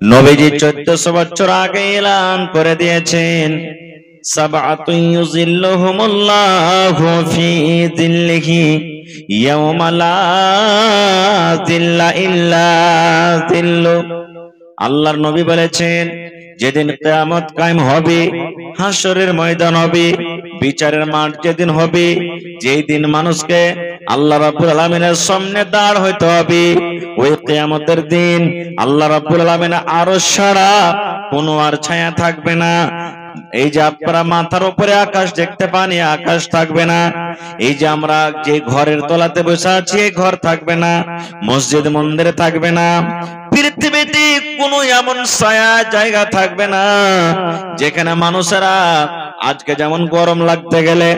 নবীজি 1400 বছর আগে এলান করে দিয়েছেন, সাবআতুন ইউযিল্লুহুমুল্লাহু ফি যিল্লিহি ইয়াওমা লা যিল্লা ইল্লা যিল্লু। আল্লাহর নবী বলেছেন, যেদিন কিয়ামত কায়েম হবে, হাসরের ময়দান হবে, বিচারের মাঠ যেদিন হবে, যেই দিন মানুষকে আল্লাহ রাব্বুল আলামিনের সামনে দাঁড় হইতে হবে, ওই কিয়ামতের দিন আল্লাহ রাব্বুল আলামিনের আরশ ছাড়া কোনো আর ছায়া থাকবে না। এই যে আপনারা মাথার উপরে আকাশ দেখতে পান, এই আকাশ থাকবে না। এই যে আমরা যে ঘরের তলাতে বসে আছি, এই ঘর থাকবে না। মসজিদ মন্দিরে থাকবে না। পৃথিবীতে কোনো এমন ছায়া জায়গা থাকবে না যেখানে মানুষেরা আজকে যেমন গরম লাগতে গেলে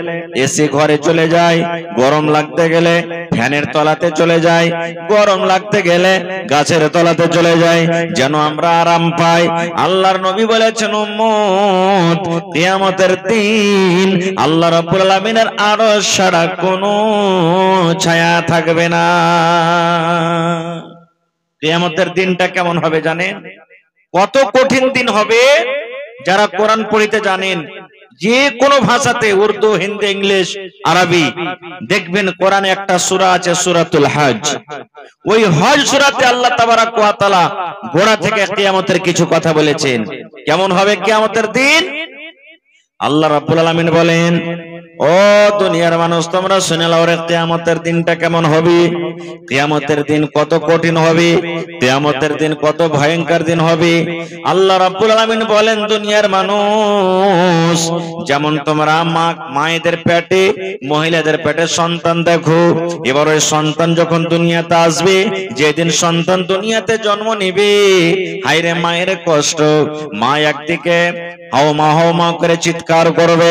এসি ঘরে চলে যায়, গরম লাগতে গেলে ফ্যানের তলাতে চলে যায়, গরম লাগতে গেলে গাছের তলাতে চলে যায়, যেন আমরা আরাম পাই। আল্লাহর নবী বলেছেন, উম্মত, কিয়ামতের দিন আল্লাহ রাব্বুল আলামিনের আরশ ছাড়া কোনো ছায়া থাকবে না। কিয়ামতের দিনটা কেমন হবে জানেন? কত কঠিন দিন হবে। যারা কোরআন পড়িতে জানেন, যে কোনো ভাষাতে, উর্দু, হিন্দি, ইংলিশ, আরবি, দেখবেন কোরআনে একটা সূরা আছে, সূরাতুল হজ। ওই হজ সূরাতে আল্লাহ তাবারাক ওয়া তাআলা গোড়া থেকে কিয়ামতের কিছু কথা বলেছেন। কেমন হবে কিয়ামতের দিন? আল্লাহ রাব্বুল আলামিন বলেন, ও দুনিয়ার মানুষ, তোমরা শুনে নাও রে, কিয়ামতের দিনটা কেমন হবে। কিয়ামতের দিন কত কঠিন হবে, কিয়ামতের দিন কত ভয়ঙ্কর দিন হবে। আল্লাহ রাব্বুল আলামিন বলেন, দুনিয়ার মানুষ, যেমন তোমরা মায়েদের পেটে, মহিলাদের পেটে সন্তান দেখো, এবার ওই সন্তান যখন দুনিয়াতে আসবে, যেদিন সন্তান দুনিয়াতে জন্ম নিবে, হায়রে মায়ের কষ্ট। মা একদিকে হাওমা করে চিৎকার করবে,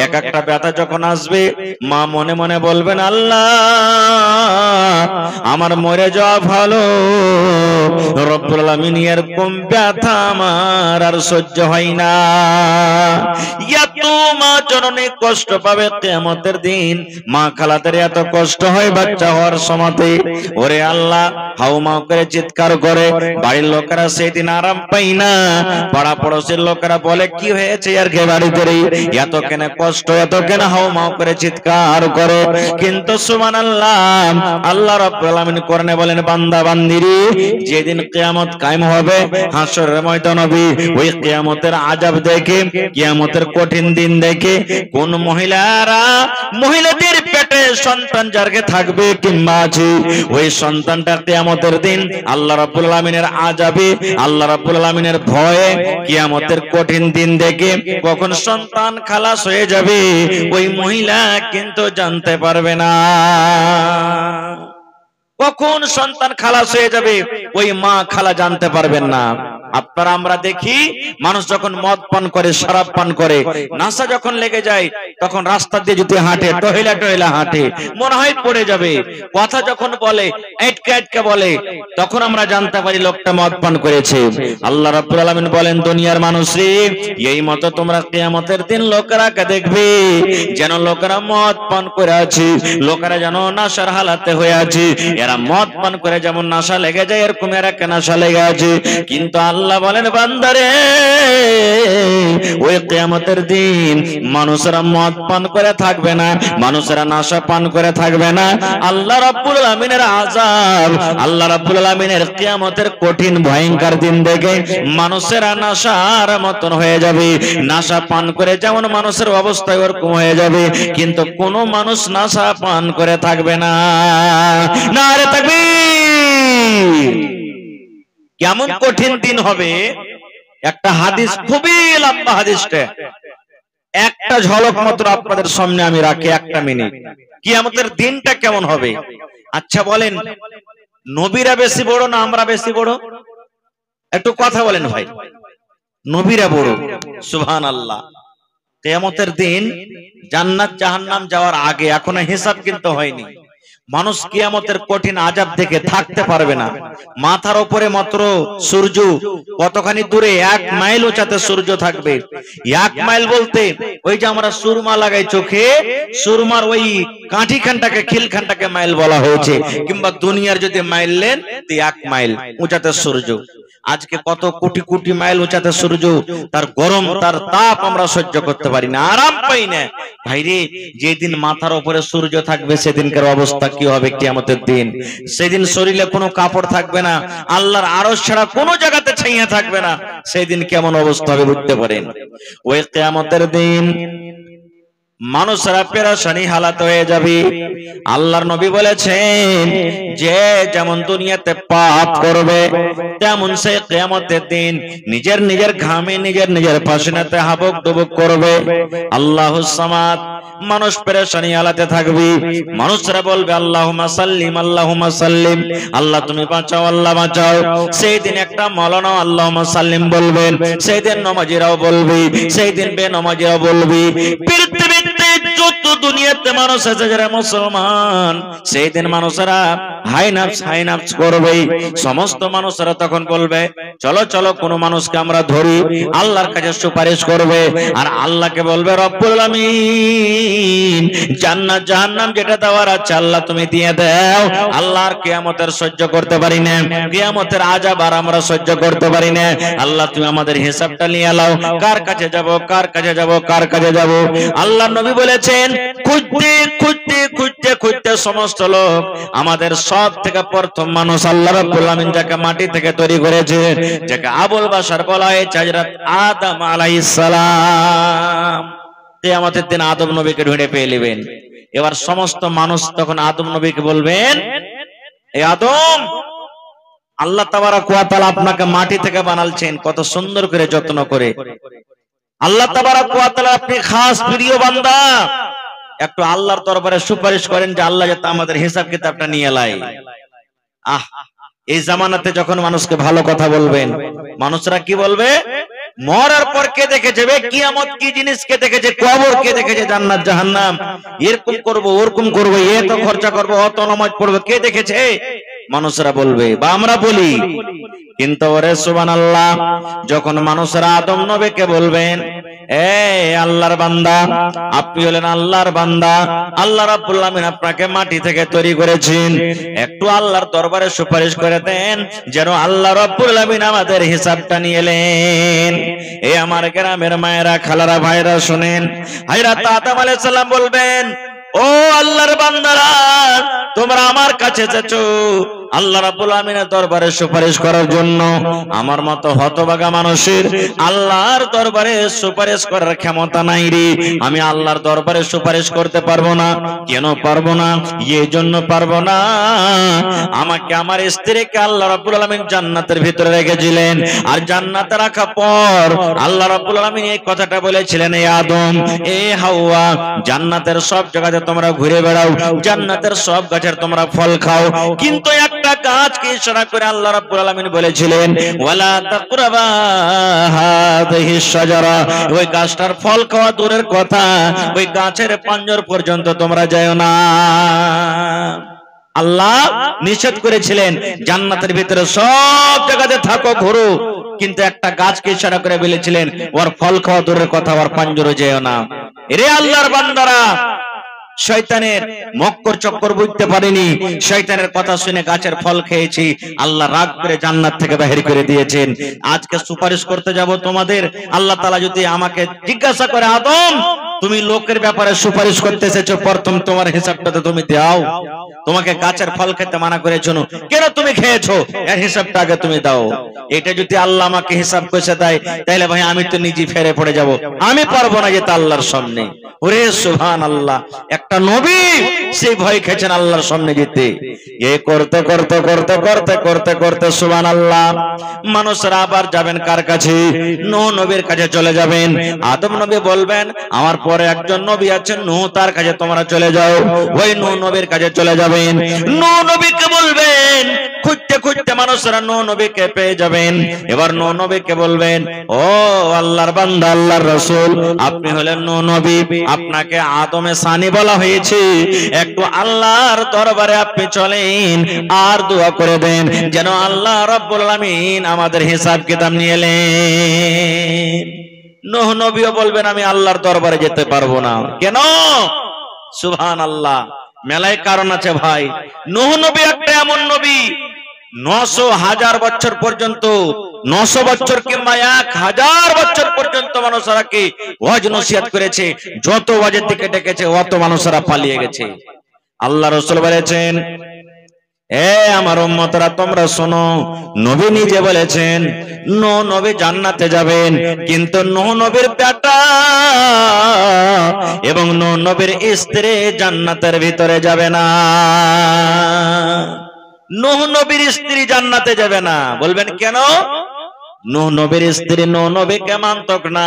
এক একটা ব্যথা যখন আসবে, মা মনে মনে বলবেন, আল্লাহ, আমার মরে যাওয়া ভালো, রব্বুল আলামিন এরকম ব্যথা আমার আর সহ্য হয় না। এত মা জননী কষ্ট পাবে কিয়ামতের দিন। মা খালাদের এত কষ্ট হয় বাচ্চা হওয়ার সময়তে, ওরে আল্লাহ, হাওমা করে চিৎকার করে। বাড়ির লোকেরা সেদিন আরাম পাই না। পাড়া পড়োশির লোকেরা বলে, কি হয়েছে আর কে বাড়িতে, এত কেন কষ্ট, এত কেন হাওমা করে চিৎকার করে। কিন্তু সুবহানাল্লাহ, আল্লাহ রাব্বুল আলামিন কোরআনে বলেন, বান্দা বান্দিরে, যেদিন কিয়ামত কায়েম হবে, হাসরের ময়দান হবে, ওই কিয়ামতের আযাব দেখে, কিয়ামতের কঠিন দিন দেখে, কোন মহিলাদের পেটে সন্তান যারকে থাকবে কিংবা আছে, ওই সন্তানটা কিয়ামতের দিন আল্লাহ রাব্বুল আলামিনের আযাবে, আল্লাহ রাব্বুল আলামিনের ভয়ে, কিয়ামতের কঠিন দিন দেখে কখন সন্তান খালাস হয়ে যাবে, ওই মহিলা কিন্তু জানতে পারবে না। কখন সন্তান খালাস হয়ে যাবে, ওই মা খালা জানতে পারবেন না। আপনারা আমরা দেখি, মানুষ যখন মদ পান করে, শরাব পান করে, নাশা যখন লেগে যায়, তখন রাস্তা দিয়ে যদি হাঁটে, টহেলা হাঁটে, মনে হয় পড়ে যাবে। কথা যখন বলে, আটকে বলে, তখন আমরা জানতে পারি লোকটা মদ পান করেছে। আল্লাহ রাব্বুল আলামিন বলেন, দুনিয়ার মানুষরে, এই মতো তোমরা কিয়ামতের দিন লোকেরাকে দেখবে, যেন লোকেরা মদ পান করে আছে, লোকেরা যেন নাশার হালাতে হয়ে আছে। এরা মদ পান করে যেমন নাশা লেগে যায়, এরকম এরা নাশা লেগে আছে। কিন্তু আল্লাহ বলেন, বান্দারে, ওই কিয়ামতের দিন মানুষেরা মদ পান করে থাকবে না, মানুষেরা নাশা পান করে থাকবে না। আল্লাহ রাব্বুল আলামিনের আযাব, আল্লাহ রাব্বুল আলামিনের কিয়ামতের কঠিন ভয়ঙ্কর দিন দেখে মানুষেরা নাশার মতন হয়ে যাবে। নাশা পান করে যেমন মানুষের অবস্থা ওরকম হয়ে যাবে, কিন্তু কোন মানুষ নাশা পান করে থাকবে না। নারে তাকবীর! কেমন কঠিন দিন হবে। একটা হাদিস, খুবই লম্বা হাদিসটা, একটা ঝলক মাত্র আপনাদের সামনে আমি রাখি, একটা মিনিট। কিয়ামতের দিনটা কেমন হবে? আচ্ছা বলেন, নবীরা বেশি বড় না আমরা বেশি বড়? একটু কথা বলেন ভাই। নবীরা বড়, সুবহানাল্লাহ। কিয়ামতের দিন জান্নাত জাহান্নাম যাওয়ার আগে, এখনো হিসাব কিন্তু হয়নি। মানুষ কিয়ামতের কঠিন আযাব দেখে থাকতে পারবে না। মাথার উপরে মাত্র সূর্য, কতখানি দূরে, 1 মাইল উচ্চতে সূর্য থাকবে। 1 মাইল বলতে ওই যে আমরা সুরমা লাগাই চোখে, সুরমার ওই কাঠিখানটাকে, খিলখানটাকে মাইল বলা হয়েছে। কিংবা দুনিয়ার যদি মাইল নেন, 1 মাইল উচ্চতে সূর্য। আজকে কত কোটি কোটি মাইল উঁচাতে সূর্য, তার গরম তার তাপ আমরা সহ্য করতে পারি না, আরাম পাই না। ভাইরে, যেদিন মাথার উপরে সূর্য থাকবে সেদিনকার অবস্থা কি হবে কিয়ামতের দিন? সেদিন শরীরে কোনো কাপড় থাকবে না, আল্লাহর আরশ ছাড়া কোনো জায়গাতে ছাইয়া থাকবে না, সেদিন কেমন অবস্থা হবে বুঝতে পারেন। ওই কিয়ামতের দিন মানুষরা পেরেশানি হালাত হয়ে যাবে। আল্লাহর নবী বলেছেন, যে যেমন দুনিয়াতে পাপ করবে তেমন সে কিয়ামতের দিন নিজের নিজের ঘামে নিজের পাশানাতে হাবুক ডুবুক করবে। আল্লাহুস সামাদ। মানুষ পেরেশানি হালাতে থাকবে, মানুষরা বলবে আল্লাহুম্মা সাল্লিম আল্লাহুম্মা সাল্লিম, আল্লাহ তুমি বাঁচাও আল্লাহ বাঁচাও। সেই দিন একটা মাওলানা আল্লাহুম্মা সাল্লিম বলবেন, সেই দিন নামাজীরাও বলবে, সেই দিন বেনামাজীরাও বলবে। পৃথিবীতে যত দুনিয়াতে মানুষ আছে যারা মুসলমান, সেই দিন মানুষেরা হাই নাফস করবে। সমস্ত মানুষেরা তখন বলবে, চলো চলো কোন মানুষকে আমরা ধরি, আল্লাহর কাছে সুপারিশ করবে। আর আল্লাহকে বলবে, রব্বুল আলামিন জান্নাত জাহান্নাম যেটা দেওয়ার আছে আল্লাহ তুমি দিয়ে দাও। আল্লাহর কিয়ামতের সহ্য করতে পারি না, কিয়ামতের আযাব আর আমরা সহ্য করতে পারি না, আল্লাহ তুমি আমাদের হিসাবটা নিয়ে নাও। কার কাছে যাব, কার কাছে যাব, কার কাছে যাব? আল্লাহর নবী বলেছেন, খুঁজতে খুঁজতে খুঁজতে খুঁজতে সমস্ত লোক আমাদের সব থেকে প্রথম মানুষ আল্লাহ রাব্বুল আলামিন যাকে মাটি থেকে তৈরি করেছে, যাকে আবুল বাশার বলা হয়, হযরত আদম আলাইহিস সালাম। কিয়ামতের দিন আদম নবীকে ঢুঁড়ে পেয়ে নেবেন। এবার সমস্ত মানুষ তখন আদম নবীকে বলবেন, এই আদম, আল্লাহ তাবারাক ওয়া তাআলা আপনাকে মাটি থেকে বানালছেন কত সুন্দর করে যত্ন করে। আল্লাহ তাবারাক ওয়া তাআলা আপনি খাস প্রিয় বান্দা, একটু আল্লাহর দরবারে সুপারিশ করেন যে আল্লাহ যাতে আমাদের হিসাব কিতাবটা নিয়ে এলাই। এই জামানাতে যখন মানুষকে ভালো কথা বলবেন, মানুষরা কি বলবে? মরার পর কে দেখে যাবে, কিয়ামত কি জিনিস কে দেখেছে, কবর কে দেখেছে, জান্নাত জাহান্নাম, এরকম করব ওরকম করব, এত খরচা করব, অত নামাজ পড়বে, কে দেখেছে? মানুষরা বলবে বা আমরা বলি। কিন্তু ওরে সুবহানাল্লাহ, যখন মানুষরা আদম নবীকে বলবেন, এই আল্লাহর বান্দা, আপনি হলেন আল্লাহর বান্দা, আল্লাহ রাব্বুল আলামিন আপনাকে মাটি থেকে তৈরি করেছেন, একটু আল্লাহর দরবারে সুপারিশ করে দেন যেন আল্লাহ রাব্বুল আলামিন আমাদের হিসাবটা নিয়ে এলেন। এই আমার গ্রামের মায়েরা, খালারা, ভাইরা শুনেন, হযরত আদম আলাইহিস সালাম বলবেন, ও আল্লাহর বান্দারা, তোমরা আমার কাছে এসেছো আল্লাহ রাব্বুল আমিনের দরবারে সুপারিশ করার জন্য। আমার মতো হতভাগা মানুষের আল্লাহর দরবারে সুপারিশ করার ক্ষমতা নাই রে। আমি আল্লাহর দরবারে সুপারিশ করতে পারবো না। কেন পারবো না? এই জন্য পারবো না, আমাকে আমার স্ত্রীকে আল্লাহ রাব্বুল আলামিন জান্নাতের ভিতরে রেখেছিলেন, আর জান্নাতে রাখার পর আল্লাহ রাব্বুল আলামিন এই কথাটা বলেছিলেন, এই আদম, এই হাওয়া, জান্নাতের সব জায়গাতে তোমরা ঘুরে বেড়াও, জান্নাতের সব গাছের তোমরা ফল খাও, কিন্তু একটা গাছকে ইশারা করে আল্লাহ রাব্বুল আলামিন বলেছিলেন, ওয়ালা তাকরাবা হাযিহিশ শাজারা, ওই গাছটার ফল খাওয়া দূরের কথা, ওই গাছের পাঞ্জর পর্যন্ত তোমরা যাও না। আল্লাহ নিষেধ করেছিলেন জান্নাতের ভিতরে সব জায়গাতে থাকো, ঘোরো, কিন্তু একটা গাছকে ইশারা করে বলেছিলেন ওর ফল খাওয়া দূরের কথা, ওর পাঞ্জরে যেও না। এরে আল্লাহর বান্দারা, শয়তানের মক্কর চক্কর বুঝতে পারেনি, শয়তানের কথা শুনে গাছের ফল খেয়েছি, আল্লাহ রাগ করে জান্নাত থেকে বাহির করে দিয়েছেন। আজকে সুপারিশ করতে যাব তোমাদের, আল্লাহ তাআলা যদি আমাকে জিজ্ঞাসা করে, আদম তুমি লোকের ব্যাপারে সুপারিশ করতে এসেছো, প্রথম তোমার হিসাবটা তো তুমি দাও। তোমাকে গাছের ফল খেতে মানা করেছো, কেন তুমি খেয়েছো, এর হিসাবটা আগে তুমি দাও। এটা যদি আল্লাহ আমাকে হিসাব কষে দেয়, তাহলে ভাই আমি তো নিজে ফেরে পড়ে যাব, আমি পারবো না যেতে আল্লাহর সামনে। ওরে সুবহানাল্লাহ, একটা নবী সেই ভয় খেয়েছেন আল্লাহর সামনে যেতে। এ করতে করতে করতে করতে করতে করতে সুবহানাল্লাহ, মানুষরা আবার যাবেন কার কাছে? নূহ নবীর কাছে চলে যাবেন। আদম নবী বলবেন, আমার পরে একজন নবী আছেন নূহ, তার কাছে তোমরা চলে যাও। ওই নূহ নবীর কাছে চলে যাবেন, নূহ নবীকে বলবেন, খুঁজতে খুঁজতে মানুষরা নূহ নবীকে পেয়ে যাবেন। এবার নূহ নবীকে বলবেন, ও আল্লাহর বান্দা, আল্লাহর রাসূল, আপনি হলেন নূহ নবী, আপনাকে আদমে সানি বলা হয়েছে, একটু আল্লাহর দরবারে আপনি চলেন আর দোয়া করে দেন যেন আল্লাহ রাব্বুল আলামিন আমাদের হিসাব কিতাব নিয়ে এলেন। নূহ নবীও বলবেন, আমি আল্লাহর দরবারে যেতে পারবো না। কেন? সুবহানাল্লাহ, মেলায় কারণ আছে ভাই। নূহ নবী একটা এমন নবী, ৯০০,০০০ বছর পর্যন্ত 900 বছর কিংবা 1000 বছর পর্যন্ত মানুষরা কি ওয়াজ নসিহত করেছে, যত ওয়াজের দিকে ডেকেছে অত মানুষরা পালিয়ে গেছে। আল্লাহ রাসূল বলেছেন, এ আমার উম্মতরা তোমরা শোনো, নবী নিজে বলেছেন নূহ নবী জান্নাতে যাবেন, কিন্তু নূহ নবীর বেটা এবং নূহ নবীর স্ত্রী জান্নাতের ভিতরে যাবে না। নূহ নবীর স্ত্রী জান্নাতে যাবে না। বলবেন কেন? নূহ নবীর স্ত্রী নূহ নবীকে মানতক না।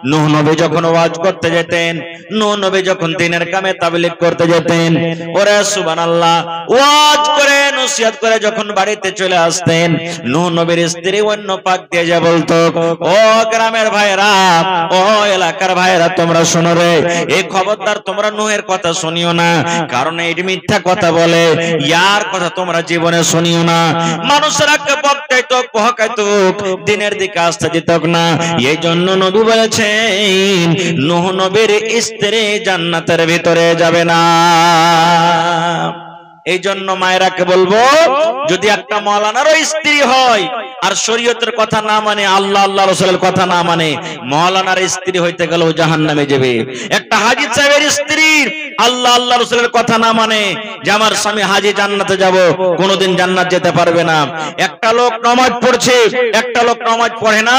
নূহ নবী যখন ওয়াজ করতে যেতেন, নূহ নবী যখন দ্বীনের কামে তাবলীগ করতে যেতেন, ওরে সুবহানাল্লাহ, ওয়াজ করে নসিহত করে যখন বাড়িতে চলে আসতেন, নূহ নবীর স্ত্রী অন্য পাক দিয়ে যা বলতো, ও গ্রামের ভাইরা, ও এলাকার ভাইরা, তোমরা শোনো রে, এই খবরদার তোমরা নূহের কথা শুনিও না, কারণ এই মিথ্যা কথা বলে, ইয়ার কথা তোমরা জীবনে শুনিও না। মানুষরা কে বকাইতো, বকাইতো, দিনের দিকে আসতে দিত না। এই জন্য নবী বলেছেন নূহ নবীর স্ত্রী জান্নাতের ভিতরে যাবে না। এই জন্য মায়েরাকে বলবো, যদি একটা মাওলানারও স্ত্রী হয় আর শরীয়তের কথা না মানে, আল্লাহ আল্লাহ রাসূলের কথা না মানে, মাওলানার স্ত্রী হইতে গেলেও জাহান্নামে যাবে। একটা হাজী সাহেবের স্ত্রী আল্লাহ আল্লাহ রাসূলের কথা না মানে, যে আমার স্বামী হাজী জান্নাতে যাব, কোনোদিন জান্নাত যেতে পারবে না। একটা লোক নামাজ পড়ছে, একটা লোক নামাজ পড়ে না,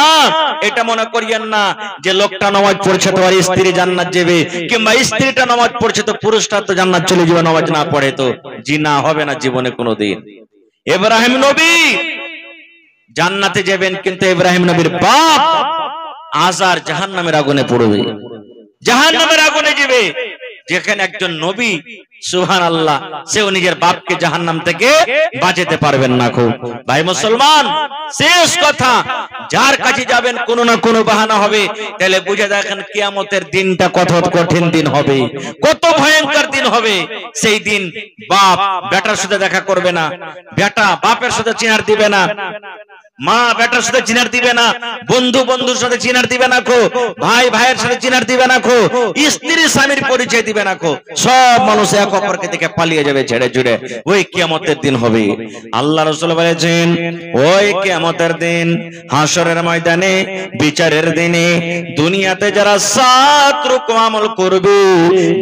এটা মনে করিয়েন না যে লোকটা নামাজ পড়ছে তো আর স্ত্রী জান্নাত যাবে, কিংবা স্ত্রীটা নামাজ পড়ছে তো পুরুষটা তো জান্নাত চলে যাবে নামাজ না পড়ে তো। না হবে না জীবনে কোনোদিন। ইব্রাহিম নবী জান্নাতে যাবেন, কিন্তু ইব্রাহিম নবীর বাপ আজার জাহান্নামের আগুনে পড়বে, জাহান্নামের আগুনে যাবে। যেখানে একজন নবী সুবহানাল্লাহ, সেও নিজের বাপকে জাহান্নাম থেকে বাঁচাতে পারবেন না। খুব ভাই মুসলমান, শেষ কথা, যার কাছে যাবেন কোনো না কোনো বাহানা হবে, তাহলে বুঝে দেখেন কিয়ামতের দিনটা কত কঠিন দিন হবে, কত ভয়ঙ্কর দিন হবে। সেই দিন বাপ বেটার সাথে দেখা করবে না, বেটা বাপের সাথে চিনার দিবে না, মা বেটার সাথে চিনার দিবে না, বন্ধু বন্ধুর সাথে চিনার দিবে না খো, ভাই ভাইয়ের সাথে চিনার দিবে না খো, স্ত্রী স্বামীর পরিচয় দিবে না খো। সব মানুষ এক অপরকে দেখে পালিয়ে যাবে ছেড়ে ছুড়ে। ওই কিয়ামতের দিন হবে। আল্লাহ রাসূল বলেছেন, ওই কিয়ামতের দিন, হাসরের ময়দানে, বিচারের দিনে, দুনিয়াতে যারা 7 রকম আমল করবে,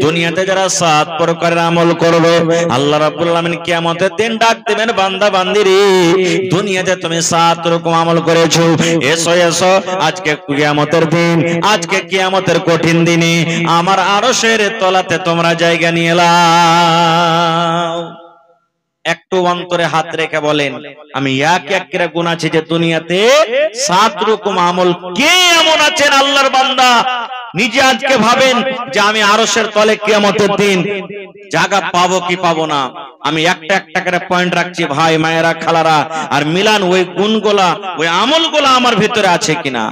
দুনিয়াতে যারা 7 প্রকারের আমল করবে, আল্লাহ রাব্বুল আলামিন কিয়ামতের দিন ডাক দিবেন, বান্দা বান্দিরে, দুনিয়াতে তুমি 7 রকম আমল করেছো, এসো এসো, আজকে কিয়ামতের দিন, আজকে কিয়ামতের কঠিন দিনে আমার আরশের তলাতে তোমরা জায়গা নিয়ে নাও। একটু অন্তরে হাত রেখে বলেন, আমি এক এক করে গুনাছি যে দুনিয়াতে 7 রকম আমল কে এমন আছেন আল্লাহর বান্দা নিজে আজকে ভাবেন যে আমি আরশের তলে কিয়ামতের দিন জায়গা পাবো কি পাবো না। আমি একটা একটা করে পয়েন্ট রাখছি ভাই মায়েরা খালারা, আর মিলান ওই গুণগুলা ওই আমলগুলা আমার ভিতরে আছে কিনা।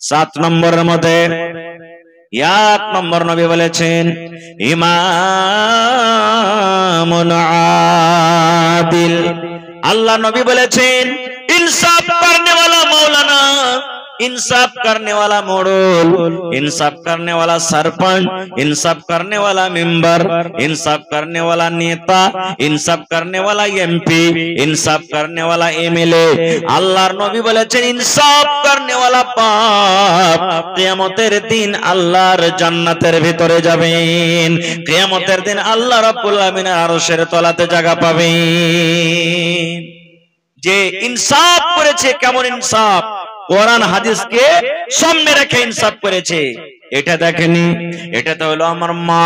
7 নম্বরের মধ্যে 1 নম্বর নবী বলেছেন ইমামুন আদিল। আল্লাহ নবী বলেছেন ইনসাফ করনে वाला मौलाना, इंसाफ करने वाला मोड़ल, इंसाफ करने वाला सरपंच, इंसाफ करने वाला मेंबर, इंसाफ करने वाला नेता, इंसाफ करने वाला एमपी, इंसाफ करने वाला एमएलए। আল্লাহর নবী বলেছেন ইনসাফ করনে वाला বাপ কিয়ামতের দিন আল্লাহর জান্নাতের ভিতরে যাবেন, কিয়ামতের দিন আল্লাহ রাব্বুল আলামিনের আরশের তলাতে জায়গা পাবেন। যে ইনসাফ করেছে, কেমন ইনসাফ, কোরআন হাদিসকে সামনে রেখে ইনসাফ করেছে। এটা দেখেনি, এটা তো হলো আমার মা,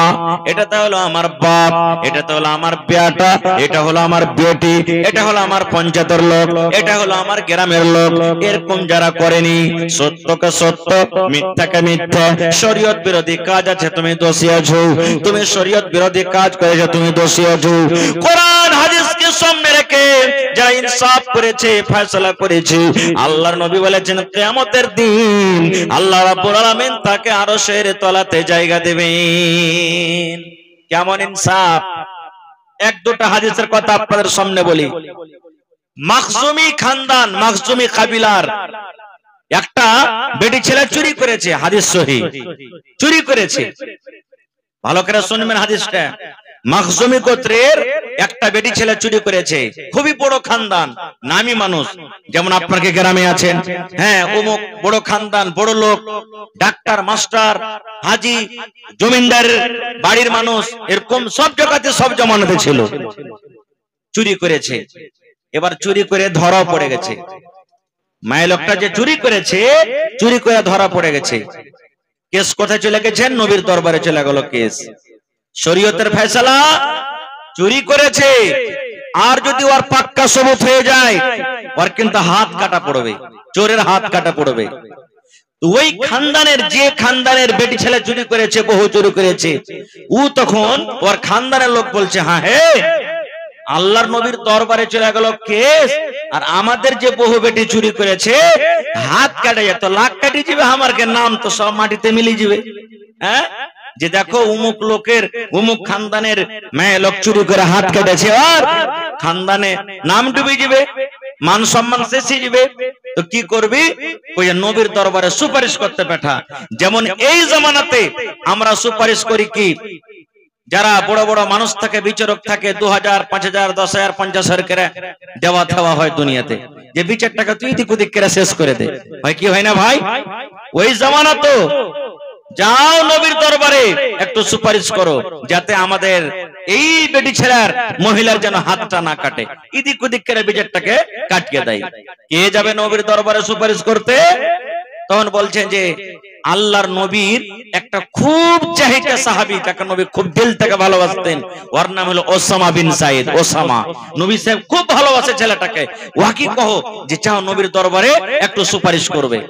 এটা তো হলো আমার বাপ, এটা তো হলো আমার বেটা, এটা হলো আমার বেটি, এটা হলো আমার পঞ্চায়েতের লোক, এটা হলো আমার গ্রামের লোক। এরকম যারা করেনি, সত্যকে সত্য, মিথ্যাকে মিথ্যা, শরীয়ত বিরোধী কাজ আছে তুমি দোষী আছো, তুমি শরীয়ত বিরোধী কাজ করেছো তুমি দোষী আছো। কোরআন হাদিসকে সামনে রেখে যারা ইনসাফ করেছে, ফয়সালা করেছে, আল্লাহর নবী বলেছেন কিয়ামতের দিন আল্লাহ রাব্বুল আলামিন তাকে আরশের তলাতে জায়গা দেবেন। কেমন ইনসাফ। এক দুটো হাদিসের কথা আপনাদের সামনে বলি। মাখজুমি খানদান, মাখজুমি কাবিলার একটা বেটি ছেলে চুরি করেছে, হাদিস সহিহ, চুরি করেছে। ভালো করে শুনবেন হাদিসটা। মাখজুমি গোত্রের একটা বেটি ছেলে চুরি করেছে, খুবই বড় খানদান, নামী মানুষ, যেমন আপনাকে গ্রামে আছেন, হ্যাঁ অমুক বড় খানদান, বড় লোক, ডাক্তার, মাস্টার, হাজি, জমিদার বাড়ির মানুষ, এরকম সব জায়গাতে সব জমানাতে ছিল। চুরি করেছে, এবার চুরি করে ধরা পড়ে গেছে। মায়ের লোকটা যে চুরি করেছে, চুরি করে ধরা পড়ে গেছে। কেস কোথায় চলে গেছেন? নবীর দরবারে চলে গেল কেস। শরীয়তের ফয়সালা, চুরি করেছে, আর যদি ওর পাক্কা সবুত হয়ে যায়, ওর কিন্তু হাত কাটা পড়বে, চোরের হাত কাটা পড়বে। ওই খানদানের, যে খানদানের বেটি ছেলে চুরি করেছে, বহু চুরি করেছে, ও তখন ওর খানদানের লোক বলছে, হ্যাঁ হে, আল্লাহর নবীর দরবারে চলে গেল কেস, আর আমাদের যে বহু বেটি চুরি করেছে হাত কাটে যেত, লাখ কাটি যাবে, আমার নাম তো সব মাটিতে মিলি যাবে। হ্যাঁ, যে দেখো অমুক লোকের, অমুক খানদানের মেয়ে লোক চুরি করে হাত কেটেছে, আর খানদানে নাম ডুবে যাবে, মান সম্মান শেষ হয়ে যাবে। তো কি করবি? ওই নবীর দরবারে সুপারিশ করতে পাঠা। যেমন এই জামানাতে আমরা সুপারিশ করি কি, যারা বড় বড় মানুষ থাকে, বিচারক থাকে, 2000, 5000, 10,000, 50,000 করে দেওয়া থাওয়া হয় দুনিয়াতে, যে বিচার টাকা তুই দিক ওদিক করে শেষ করে দে, হয় কি হয় না ভাই? ওই জামানা তো যাও নবীর দরবারে একটু সুপারিশ করো, যাতে আমাদের এই বেটি ছেলের, মহিলার যেন হাতটা না কাটে, ইদিক ওদিক করে বিচারটাকে কাটিয়ে দেয়। কে যাবে নবীর দরবারে সুপারিশ করতে? তখন বলছেন যে আল্লাহর নবীর একটা খুব চাহিদা সাহাবী, তাকে নবী খুব দিল থেকে ভালোবাসতেন, ওর নাম হলো ওসামা বিন সাইদ। ওসামা, নবী সাহেব খুব ভালোবাসে ছেলেটাকে, ওয়াকি কহো যে চাও নবীর দরবারে একটু সুপারিশ করবে।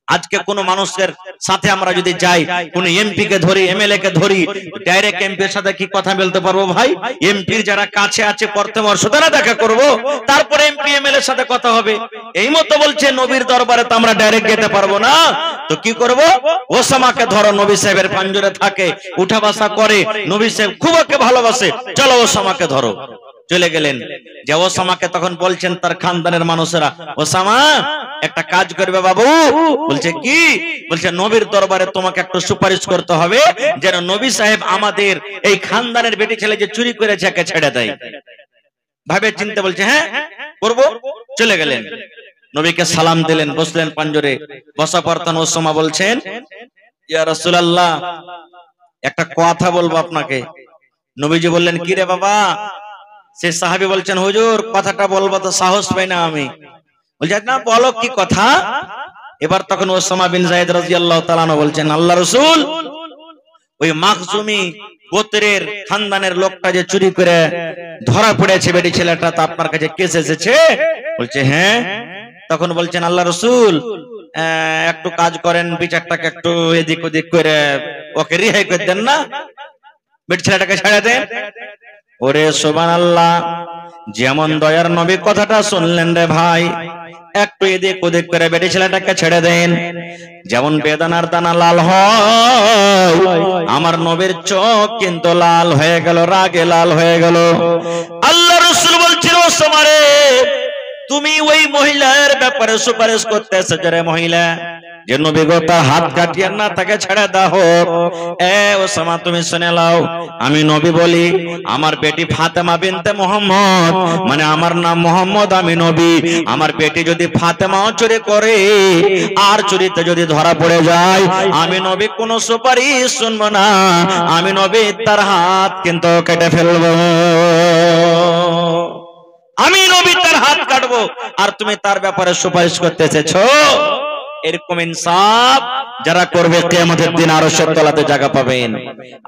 আজকে কোন মানুষের সাথে আমরা যদি যাই, কোন এমপি কে ধরি, এমএলএ কে ধরি, ডাইরেক্ট এমপির সাথে কি কথা বলতে পারবো ভাই? এমপির যারা কাছে আছে প্রথমে ওর সাথে না দেখা করব, তারপরে এমপি এমএলএ সাথে কথা হবে। এই মতো বলছে নবীর দরবারে তো আমরা ডাইরেক্ট যেতে পারবো না, তো কি করব? ওসামাকে ধরো, নবী সাহেবের পাঞ্জরে থাকে, উঠা বসা করে, নবী সাহেব খুব ওকে ভালোবাসে, চলো ওসামাকে ধরো। চলে গেলেন, যে ওসামাকে তখন বলছেন তার খানদানের মানুষেরা, ওসামা একটা কাজ করবে বাবু। বলছে কি? বলছে নবীর দরবারে তোমাকে একটু সুপারিশ করতে হবে, যেন নবী সাহেব আমাদের এই খানদানের বেটি ছেলে যে চুরি করেছে একে ছেড়ে দেয়। ভাবে চিন্তা বলছে হ্যাঁ করবো। চলে গেলেন, নবীকে সালাম দিলেন, বসলেন পাঞ্জরে। বসা পরতন ওসামা বলছেন, ইয়া রাসূলুল্লাহ, একটা কথা বলবো আপনাকে। নবীজি বললেন, কি রে বাবা? সে সাহাবী বলছেন, হুজুর কথাটা বলবো তো সাহস পাই না আমি। বলছে না, বলো কি কথা। এবার তখন ওসামা বিন যায়েদ রাদিয়াল্লাহু তাআলা আনহু বলছেন, আল্লাহ রাসূল, ওই মাখজুমি গোত্রের খানদানের লোকটা যে চুরি করে ধরা পড়েছে বেটি ছেলেটা, তো আপনার কাছে কেস এসেছে। বলছে হ্যাঁ। তখন বলছেন, আল্লাহ রাসূল, একটু কাজ করেন, বিচারটাকে একটু এদিক ওদিক করে ওকে রিহাই করে দেন না, বেটি ছেলেটাকে ছেড়ে দেন। ওরে সুবহানাল্লাহ, যেমন দয়ার নবী কথাটা শুনলেন রে ভাই, একটু এদিক ওদিক করে বেটি ছেলেটাকে ছেড়ে দেন। যেমন বেদানার দানা লাল হয়, আমার নবীর চোখ কিন্তু লাল হয়ে গেল, রাগে লাল হয়ে গেল। আল্লাহ রাসূল বলছিল, ওসামা রে, তুমি ওই মহিলার ব্যাপারে সুপারিশ করতেছ, যারা মহিলা যে নবী গো তার হাত কাটিয়ে না তাকে ছেড়ে দাও। এ ওসামা, তুমি শুনে নাও, আমি নবী বলি, আমার বেটি ফাতেমা বিনতে মুহাম্মদ, মানে আমার নাম মুহাম্মদ, আমি নবী। আমার বেটি যদি ফাতেমাও চুরি করে আর চুরিতে যদি ধরা পড়ে যায়, আমি নবী কোনো সুপারিশ শুনবো না, আমি নবী তার হাত কিন্তু কেটে ফেলবো। আমি নবী তার হাত কাটবো, আর তুমি তার ব্যাপারে সুপারিশ করতে এসেছো। এরকম ইনসাফ যারা করবে কিয়ামতের দিন আরশের তলাতে জায়গা পাবেন।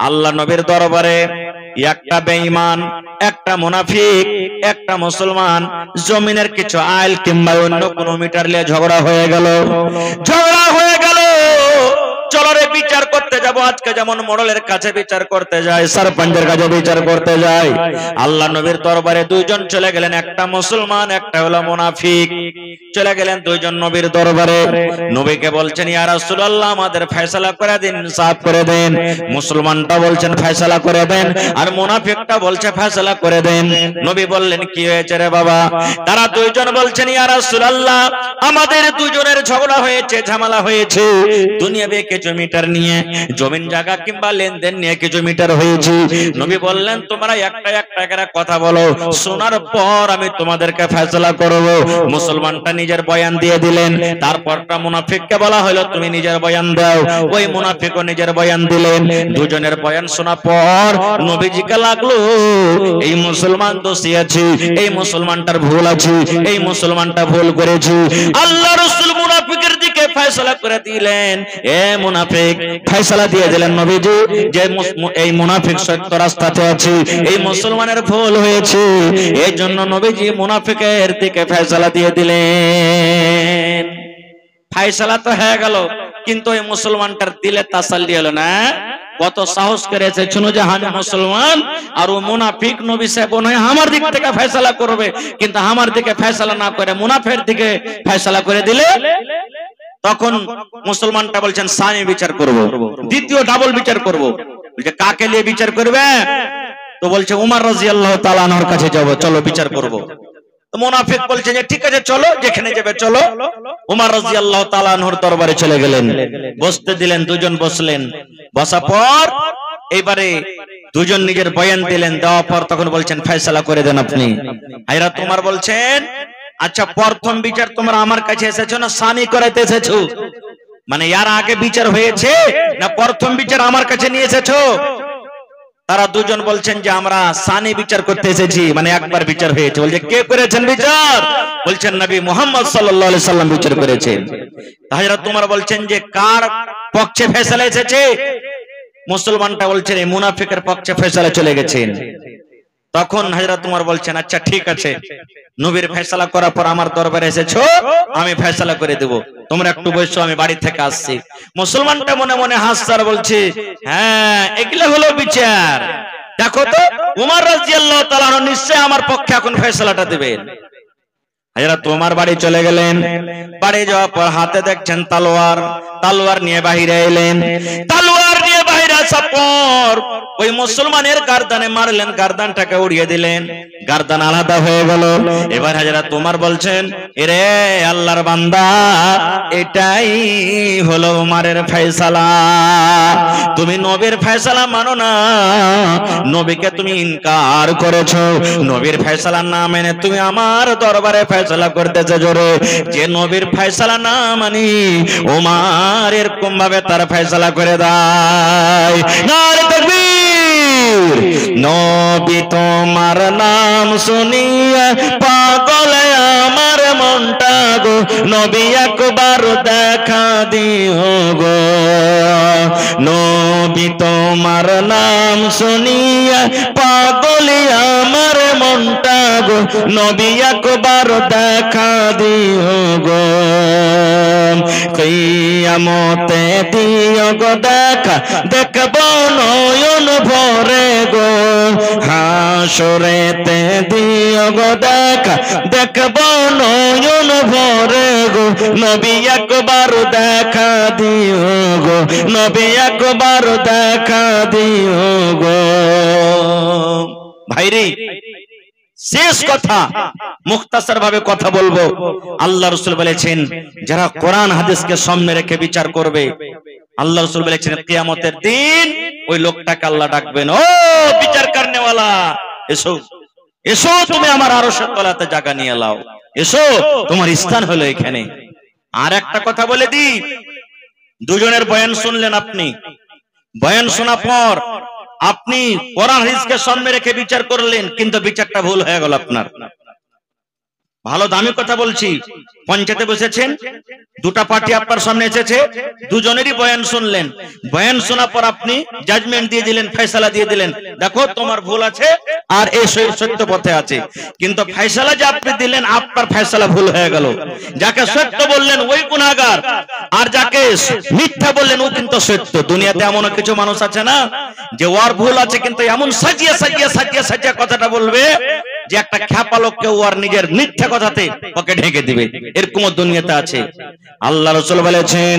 আল্লাহ নবীর দরবারে একটা বেঈমান, একটা মুনাফিক, একটা মুসলমান, জমিনের কিছু আইল কিংবা অন্য কোনো মিটার নিয়ে ঝগড়া হয়ে গেল। চলো রে বিচার করতে যাব। আজকে যেমন মোড়লের কাছে বিচার করতে যায়, সরপঞ্চের কাছে বিচার করতে যায়, আল্লাহ নবীর দরবারে দুইজন চলে গেলেন, একটা মুসলমান, একটা হলো মুনাফিক। চলে গেলেন দুইজন নবীর দরবারে। নবীকে বলছেন, ইয়া রাসূলুল্লাহ, আমাদের ফয়সালা করে দিন, ইনসাফ করে দেন। মুসলমানটা বলছেন ফয়সালা করে দেন, আর মুনাফিকটা বলছে ফয়সালা করে দেন। নবী বললেন, কি হয়েছে রে বাবা? তারা দুইজন বলছেন, ইয়া রাসূলুল্লাহ, আমাদের দুজনের ঝগড়া হয়েছে, ঝামেলা হয়েছে, দুনিয়াবি কিছু মিটার নিয়ে, জমিন জায়গা কিংবা লেনদেন নিয়ে কিছু মিটার হয়েছে। নবী বললেন তোমরা একটা একটা করে কথা বলো, শোনার পর আমি তোমাদেরকে ফয়সালা করব। মুসলমানটা নিজের বয়ান দিয়ে দিলেন। তারপরটা মুনাফিককে বলা হলো তুমি নিজের বয়ান দাও। ওই মুনাফিকও নিজের বয়ান দিলেন। দুজনের বয়ান শোনার পর নবীজিকে লাগলো এই মুসলমান দোষী আছে, এই মুসলমানটার ভুল আছে, এই মুসলমানটা ভুল করেছে। আল্লাহ রাসূল মুনাফিকের দিকে ফয়সালা করে দিলেন। এ মুনাফিক, ফয়সালা দিয়ে দিলেন নবীজি যে এই মুনাফিক সত্য রাস্তাতে আছে, এই মুসলমানের ভুল হয়েছে। এই জন্য নবীজি মুনাফিকের দিকে ফয়সালা দিয়ে দিলেন। ফয়সালা তো হয়ে গেল, কিন্তু এই মুসলমানটার দিলে তাসাল্লি হলো না। কত সাহস করেছে শুনো যে আমি মুসলমান আর ও মুনাফিক, নবী সাহেব নয় আমার দিক থেকে ফয়সালা করবে, কিন্তু আমার দিকে ফয়সালা না করে মুনাফিকের দিকে ফয়সালা করে দিলে তখন মুসলমানটা বলছেন সানি বিচার করব, দ্বিতীয় ডাবল বিচার করব। বলছে কাকে নিয়ে বিচার করবে? তো বলছে উমর রাদিয়াল্লাহু তাআলা আনহুর কাছে যাব, চলো বিচার করব। তো মুনাফিক বলছে যে ঠিক আছে চলো, যেখানে যাবে চলো। উমর রাদিয়াল্লাহু তাআলা আনহুর দরবারে চলে গেলেন, বসতে দিলেন, দুজন বসলেন। বসা পর এইবারে দুজন নিজের বয়ান দিলেন, দেওয়ার পর তখন বলছেন ফয়সালা করে দেন আপনি। হযরত উমর বলছেন আচ্ছা প্রথম বিচার তোমরা আমার কাছে এসেছো না সানি করাইতে এসেছো? মানে এর আগে বিচার হয়েছে না প্রথম বিচার আমার কাছে নিয়ে এসেছো? তারা দুজন বলছেন যে আমরা সানি বিচার করতে এসেছি, মানে একবার বিচার হয়েছে। বলছে কে করেছেন বিচার? বলছেন নবী মুহাম্মদ সাল্লাল্লাহু আলাইহি সাল্লাম বিচার করেছেন। হযরত উমর বলছেন যে কার পক্ষে ফয়সালা এসেছে? মুসলমানটা বলছেন এই মুনাফিকের পক্ষে ফয়সালা চলে গেছেন। তখন হযরত উমর বলছেন আচ্ছা ঠিক আছে, নবীর ফয়সালা করার পর আমার দরবারে এসেছো, আমি ফয়সালা করে দেব, তোমরা একটু বসো, আমি বাড়ি থেকে আসছি। মুসলমানটা মনে মনে হাসছে আর বলছে হ্যাঁ এগুলা হলো বিচার। দেখো তো উমর রাদিয়াল্লাহু তাআলা নিশ্চয় আমার পক্ষে এখন ফয়সালাটা দিবেন। হযরত উমর বাড়ি চলে গেলেন। বাড়ি যাওয়ার পর হাতে দেখছেন তলোয়ার, তলোয়ার নিয়ে বাইরে এলেন। তলোয়ার নিয়ে বাইরে আসার পর ওই মুসলমানের গারদানে মারলেন, গারদানটাকে উড়িয়ে দিলেন, গারদান আলাদা হয়ে গেল। এবার হযরত উমর বলছেন এরে আল্লাহর বান্দা, এটাই হলো উমরের ফয়সালা। তুমি নবীর ফয়সালা মানো না, নবীকে তুমি ইনকার করেছো, নবীর ফয়সালা না মেনে তুমি আমার দরবারে ফয়সালা করতেছে জোরে। যে নবীর ফয়সালা না মানি ওমর এরকম ভাবে তার ফয়সালা করে দেয়। নারে তাকবীর! নবী তোমার নাম শুনিয়া পাগল আমার মনটা গো, নবী একবার দেখা দিও গো। নবী তোমার নাম শুনিয়া পাগল আমার মনটা গো, নবী একবার দেখা দিও গো। কিয়ামতে দিও গো দেখা, দেখব নয়ন ভরে গো। হাসরেতে দিও গো দেখা, দেখব নয়ন ভরে গো। নবী একবার দেখা দিও গো, নবী একবার দেখা দিও গো। ভাইরে শেষ কথা মুখতাসার ভাবে কথা বলবো। আল্লাহ রাসূল বলেছেন যারা কোরআন হাদিসকে সামনে রেখে বিচার করবে, আল্লাহ রাসূল বলেছেন কিয়ামতের দিন ওই লোকটাকে আল্লাহ ডাকবেন, ও বিচার করনেওয়ালা এসো, এসো তুমি আমার আরশের তলাতে জায়গা নিয়ে লাও, এসো তোমার স্থান হলো এখানে। আর একটা কথা বলে দি, দুজনের বয়ান শুনলেন আপনি, বয়ান শোনার পর আপনি কোরআন হাদিসকে সামনে রেখে বিচার করলেন, কিন্তু বিচারটা ভুল হয়ে গেল আপনার। ভালো দামি কথা বলছি, পঞ্চায়েতে বসেছেন, দুটা পার্টি আপনার সামনে এসেছে, দুজনেরই বয়ান শুনলেন, বয়ান শোনার পর আপনি জাজমেন্ট দিয়ে দিলেন, ফয়সালা দিয়ে দিলেন, দেখো তোমার ভুল আছে আর এই সত্য পথে আছে। কিন্তু ফয়সালা যে আপনি দিলেন আপনার ফয়সালা ভুল হয়ে গেল। যাকে সত্য বললেন ওই গুনাহগার, আর যাকে মিথ্যা বললেন ও কিন্তু সত্য। দুনিয়াতে এমন কিছু মানুষ আছে না যে ওর ভুল আছে কিন্তু এমন সাজিয়ে সাজিয়ে সাজিয়ে সাজিয়ে কথাটা বলবে যে একটা খ্যাপা লোককে ওর নিজের মিথ্যা কথাতে ওকে ঢেকে দিবে। এরকম দুনিয়াতে আছে। আল্লাহ রাসূল বলেছেন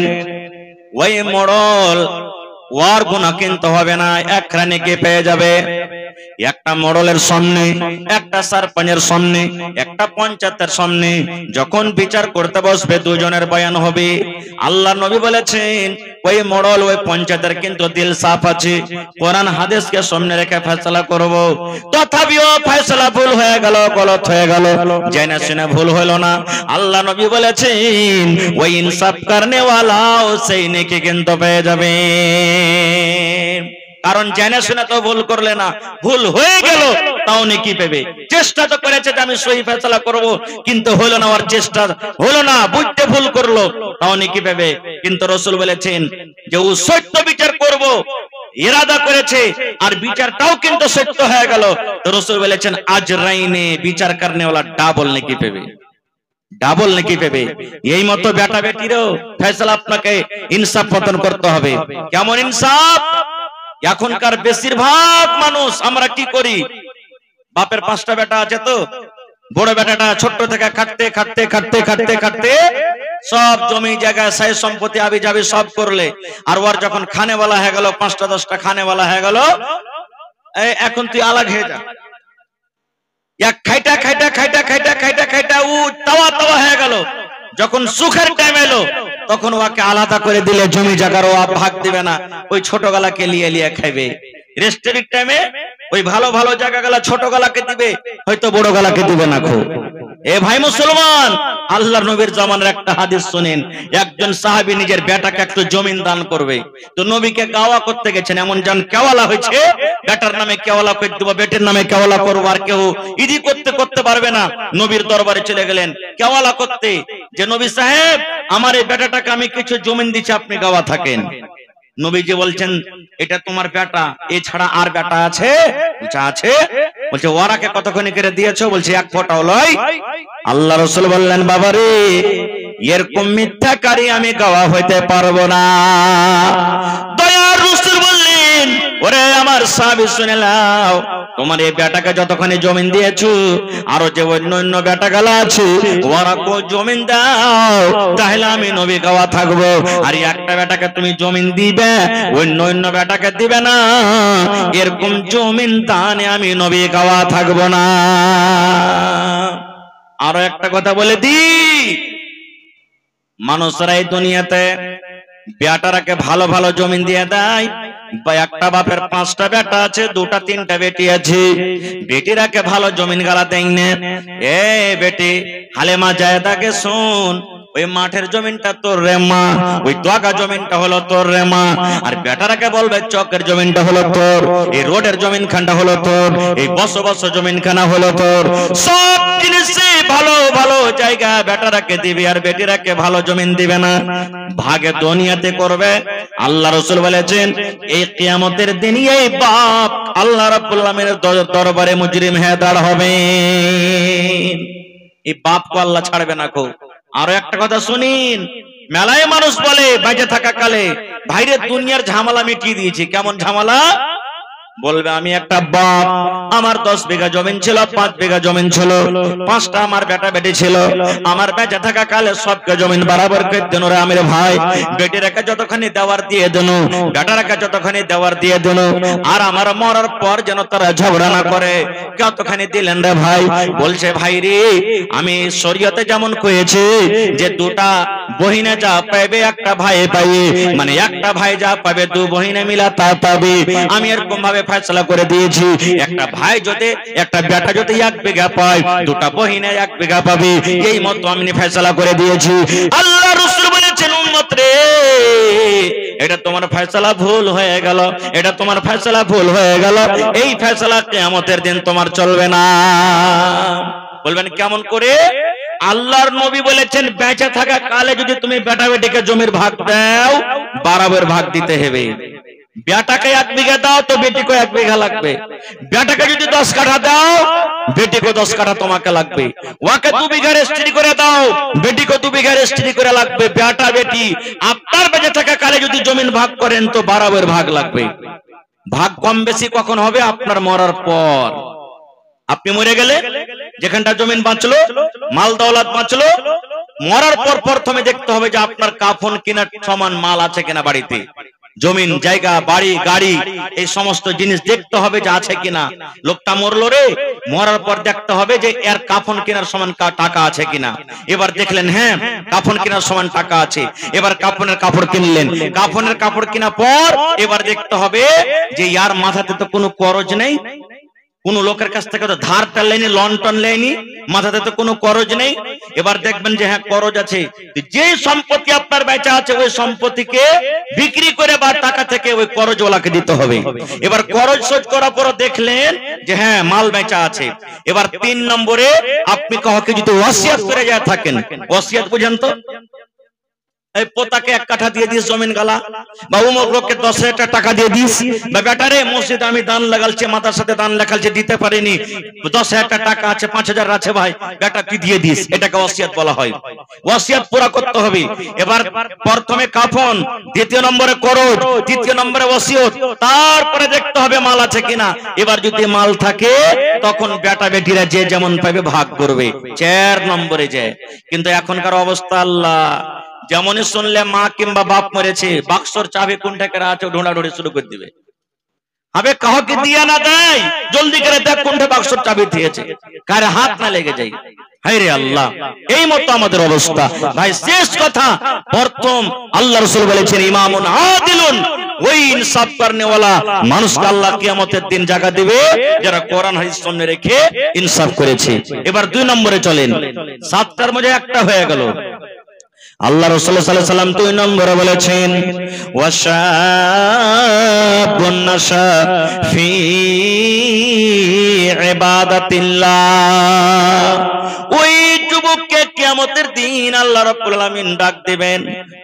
ওই মোড়ল ওর গুনাহ কিন্তু হবে না, একখানে কে পেয়ে যাবে। একটা মোড়লের সামনে, একটা সারপঞ্চের সামনে, একটা পঞ্চায়েতের সামনে যখন বিচার করতে বসবে দুজনের বয়ান হবে। আল্লাহ নবী বলেছেন ওই মোড়ল ওই পঞ্চায়েতের কিন্তু দিল সাফ আছে, কোরআন হাদিসকে সামনে রেখে ফয়সালা করব। তথাপিও ফয়সালা ভুল হয়ে গেল, গলত হয়ে গেল, জেনে শুনে ভুল হলো না। আল্লাহ নবী বলেছেন ওই ইনসাফ করনে ওয়ালাও সেই নেকি কিন্তু পেয়ে যাবে। কারণ জেনে শুনে তো ভুল করলে না, ভুল হয়ে গেল তাও নেকি পাবে। চেষ্টা তো করেছে যে আমি সহি ফয়সালা করব, কিন্তু হলো না, ওর চেষ্টা হলো না, বুঝতে ভুল করলো, তাও নেকি পাবে। কিন্তু রাসূল বলেছেন যে ও সত্য বিচার করব ইরাদা করেছে আর বিচারটাও কিন্তু সত্য হয়ে গেল, তো রাসূল বলেছেন আজরাইনে, বিচার করনে ওয়ালা ডাবল নেকি পাবে, ডাবল নেকি পাবে। এই মতো বেটা বেটিরও ফয়সালা আপনাকে ইনসাফ পতন করতে হবে। কেমন ইনসাফ? এখনকার বেশিরভাগ মানুষ আমরা কি করি, বাপের 5টা বেটা আছে, তো বড় বেটাটা ছোট থেকে খাটতে খাটতে খাটতে খাটতে খাটতে সব জমি জায়গা সাই সম্পত্তি আবি যাবি সব করলে, আর ওর যখন খানেওয়ালা হয়ে গেল, 5টা 10টা খানেওয়ালা হয়ে গেল, এখন তুই আলাগ হয়ে যা, এক খাইটা খাইটা খাইটা খাইটা খাইটা খাইটা ও তাওয়া তাওয়া হয়ে গেল। যখন সুখের টাইম এলো তখন ওকে আলাদা করে দিলে জমি জায়গার ও ভাগ দিবে না, ওই ছোট গলাকে লিয়ে লিয়ে খাইবে। রেস্টের টাইমে ওই ভালো ভালো জায়গাগুলা ছোট গলাকে দিবে, হয়তো বড় গলাকে দিবে না। খো এ ভাই মুসলমান, আল্লাহর নবীর জামানার একটা হাদিস শুনেন। একজন সাহাবী নিজের বেটাকে একটু জমিন দান করবে, তো নবীকে গাওয়া করতে গেছেন। এমন জন কেওয়ালা হয়েছে, বেটার নামে কেওয়ালা করে দেব, বেটের নামে কেওয়ালা করবো, আর কেউ ইদি করতে পারবে না। নবীর দরবারে চলে গেলেন কেওয়ালা করতে, যে নবী সাহেব আমার এই বেটাটাকে আমি কিছু জমিন দিচ্ছি, আপনি গাওয়া থাকেন। নবীজি বলছেন এটা তোমার বেটা, এছাড়া আর বেটা আছে? আছে। বলছে ওরাকে কতক্ষণ করে দিয়েছো? বলছে 1 ফোঁটাও লয়। আল্লাহ রাসূল বললেন বাবারে, এরকম মিথ্যাকারী আমি গাওয়া হইতে পারবো না। দয়ার রাসূল বললেন ওরে আমার সাহাবী শুনে নাও, তোমার এই বেটাকে যতক্ষণে জমিন দিয়েছো, আরো যে অন্য বেটাগুলো আছে ওরাকে জমিন দাও, তাহলে আমি নবী গাওয়া থাকবো। আর একটা বেটাকে তুমি জমিন দিবে, অন্য বেটাকে দিবে না, এরকম জমিন দানে আমি নবী গাওয়া থাকবো না। আরো একটা কথা বলে দি, মানুষরা এই দুনিয়াতে বেটারাকে ভালো ভালো জমিন দিয়ে দেয়। বা একটা বাপের 5টা বেটা আছে, 2টা 3টা বেটি আছে, বেটিরাকে ভালো জমিন গালা দেয় না। এ বেটি হালেমা জায়দাকে শুন, ওই মাঠের জমিনটা তোর রে মা, ওই দোয়াগা জমিনটা হলো তোর রে মা। আর বেটারাকে বলবে চকের জমিনটা হলো তোর, এই রোডের জমিন খানটা হলো তোর, এই বসো বসো জমিন খানা হলো তোর। সব জিনিসে ভালো ভালো জায়গা বেটারাকে দিবে, আর বেটিরাকে ভালো জমিন দিবে না। ভাগে দুনিয়াতে করবে। আল্লাহ রাসূল বলেছেন এই কিয়ামতের দিন এই বাপ আল্লাহ রাব্বুল আলামিনের দরবারে মুজরিম হয়ে দাঁড় হবে। এই বাপকে আল্লাহ ছাড়বে না। কো আরো একটা কথা শুনিন, মেলায় মানুষ বলে বেঁচে থাকা কালে ভাইরে দুনিয়ার ঝামেলা মিটিয়ে দিয়েছি। কেমন ঝামেলা? বলবে আমি একটা বাপ, আমার 10 বিঘা জমিন ছিল, 5 বিঘা জমিন ছিল, 5টা আমার বেটা বেটি ছিল, আমার বেঁচে থাকা কালে সবকে জমিন বরাবর করে দেন। ওরা আমির ভাই বেটিরাকে যতখানি দেওয়ার দিয়ে দেন, বেটারাকে যতখানি দেওয়ার দিয়ে দেন, আর আমার মরার পর যেন তারা ঝগড়া না করে। কতখানি দিলেন রে ভাই? বলছে ভাই রে, আমি শরীয়তে যেমন কয়েছি যে 2টা বহিনে যা পাবে একটা ভাই পাবে, মানে একটা ভাই যা পাবে 2 বহিনে মিলা তা পাবে। আমি এরকম ভাবে ফয়সালা করে দিয়েছি, একটা ভাই যদি একটা বেটা যদি 1 বিঘা পায়, 2টা বহিনে 1 বিঘা পাবে। এই মতো আমি ফয়সালা করে দিয়েছি। আল্লাহ রাসূল বলেছেন উম্মত রে, এটা তোমার ফয়সালা ভুল হয়ে গেল, এটা তোমার ফয়সালা ভুল হয়ে গেল। এই ফয়সালা কিয়ামতের দিন তোমার চলবে না। বলবেন কেমন করে? আল্লাহর নবী বলেছেন বেঁচে থাকা কালে যদি তুমি বেটা বেটিকে জমির ভাগ দাও, বরাবর ভাগ দিতে হবে। বেটাকে 1 বিঘা দাও তো বেটিকে 1 বিঘা লাগবে। বেটাকে যদি 10 কাঠা দাও, বেটিকে 10 কাঠা তোমাকে লাগবে। ওকে 2 বিঘা রেস্ট্রি করে দাও, বেটিকে 2 বিঘা রেস্ট্রি করে লাগবে। বেটা বেটি আপনার বেঁচে থাকা কালে যদি জমিন ভাগ করেন তো বরাবর ভাগ লাগবে। ভাগ কম বেশি কখন হবে? আপনার মরার পর। আপনি মরে গেলে যেখানটা জমিন বাঁচলো, মাল দৌলত বাঁচলো, মরার পর প্রথমে দেখতে হবে যে আপনার কাফন কিনার সমান মাল আছে কিনা বাড়িতে। জমিন জায়গা বাড়ি গাড়ি এই সমস্ত জিনিস দেখতে হবে যে আছে কিনা। লোকটা মরলো রে, মরার পর দেখতে হবে যে এর কাফন কেনার সমান টাকা আছে কিনা। এবার দেখলেন হ্যাঁ কাফন কেনার সমান টাকা আছে, এবার কাফনের কাপড় কিনলেন। কাফনের কাপড় কেনা পর এবার দেখতে হবে যে ইয়ার মাথাতে তো কোনো করজ নেই, কোন লোকের কাছ থেকে তো ধার টান লেনি, লন টন লেনি, মাথাতে তো কোনো করজ নেই। এবার দেখবেন যে হ্যাঁ করজ আছে, যে সম্পত্তি আপনার বেচা আছে ওই সম্পত্তিকে বিক্রি করে বা টাকা থেকে ওই করজওয়ালাকে দিতে হবে। এবার করজ শোধ করার পর দেখলেন যে হ্যাঁ মাল বেচা আছে। এবার 3 নম্বরে আপনি কাউকে যদি ওয়াসিয়াত করে যায় থাকেন, ওয়াসিয়াত বুঝেন তো, এই পোতাকে 1 কাঠা দিয়ে দিস জমিন গালা, বা অমুক লোককে 10,000 টাকা দিয়ে দিস, বা বেটারে মসজিদে আমি দান লাগালছি, মাতার সাথে দান লেখালছি, দিতে পারিনি, 10,000 টাকা আছে, 5,000 আছে ভাই, বেটা তুই দিয়ে দিস, এটাকে ওয়াসিয়াত বলা হয়। ওয়াসিয়াত পুরা করতে হবে। এবার প্রথমে কাফন, দ্বিতীয় নম্বরে করজ, তৃতীয় নম্বরে ওয়াসিয়ত, তারপরে দেখতে হবে মাল আছে কিনা। এবার যদি মাল থাকে তখন বেটা বেটিরা যে যেমন পাবে ভাগ করবে। 4 নম্বরে যায়। কিন্তু এখনকার অবস্থা আল্লাহ, যেমনই শুনলে মা কিংবা বাপ মরেছে, বাক্সর চাবি কোন থেকে আছে ঢোঁড়াঢোড়ি শুরু করে দিবে। হবে কাউকে দিয়া না দেয়, জলদি করে দেখ কোনটা বাক্সর চাবি দিয়েছে, কারে হাত না লেগে যায়। হায় রে আল্লাহ, এই মতো আমাদের অবস্থা। ভাই শেষ কথা, প্রথম আল্লাহ রাসূল বলেছেন ইমামুন আদিলুন, ওই ইনসাফ করনে ওয়ালা মানুষকে আল্লাহ কিয়ামতের দিন জায়গা দিবে যারা কোরআন হাদিস সামনে রেখে ইনসাফ করেছে। এবার 2 নম্বরে চলেন, 7টার মধ্যে একটা হয়ে গেল। আল্লাহ রাসূল সাল্লাল্লাহু আলাইহি ওয়াসাল্লাম 2 নম্বরে বলেছেন ওয়াশাবুন নাশা ফি ইবাদাতিল্লাহ, ওই যুবককে কিয়ামতের দিন আল্লাহ রাব্বুল আলামিন ডাক দিবেন,